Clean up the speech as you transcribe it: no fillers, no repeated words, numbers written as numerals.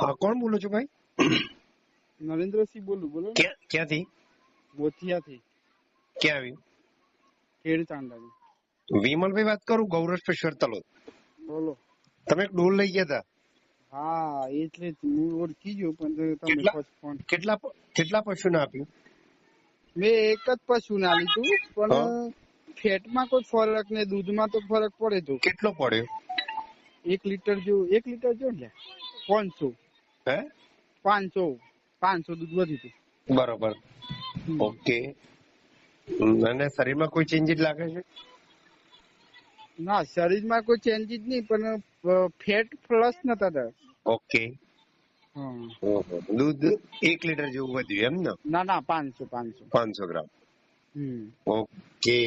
હા, કોણ બોલો છો ભાઈ? નરેન્દ્રસિંહ બોલું. બોલો ને. ક્યાંથી? મોતિયાથી. ક્યાં આવ્યું? ખેડ ચાંદાની. વિમલભાઈ વાત કરું, ગૌરક્ષેશ્વર તલોદ. બોલો. તમે એક ડોલ લઈ ગયા હતા. હા, એટલે જ હું ઓળખી ગયો, પણ તમે ફોન. કેટલા પશુને આપ્યું? મેં એક જ પશુ ના લીધું, પણ ફેટમાં કોઈ ફરક ને દૂધમાં તો ફરક પડે તો. કેટલો પડ્યો? 1 લીટર જેવું ને 500. હે? 500 દૂધ વધ્યું હતું. બરોબર. ઓકે. અને શરીરમાં કોઈ ચેન્જીસ લાગે છે? ના, શરીરમાં કોઈ ચેન્જીસ નહીં, પણ ફેટ પ્લસ નતા. ઓકે. દૂધ 1 લીટર જેવું વધ્યું એમ ને? ના 500 500 ગ્રામ. ઓકે.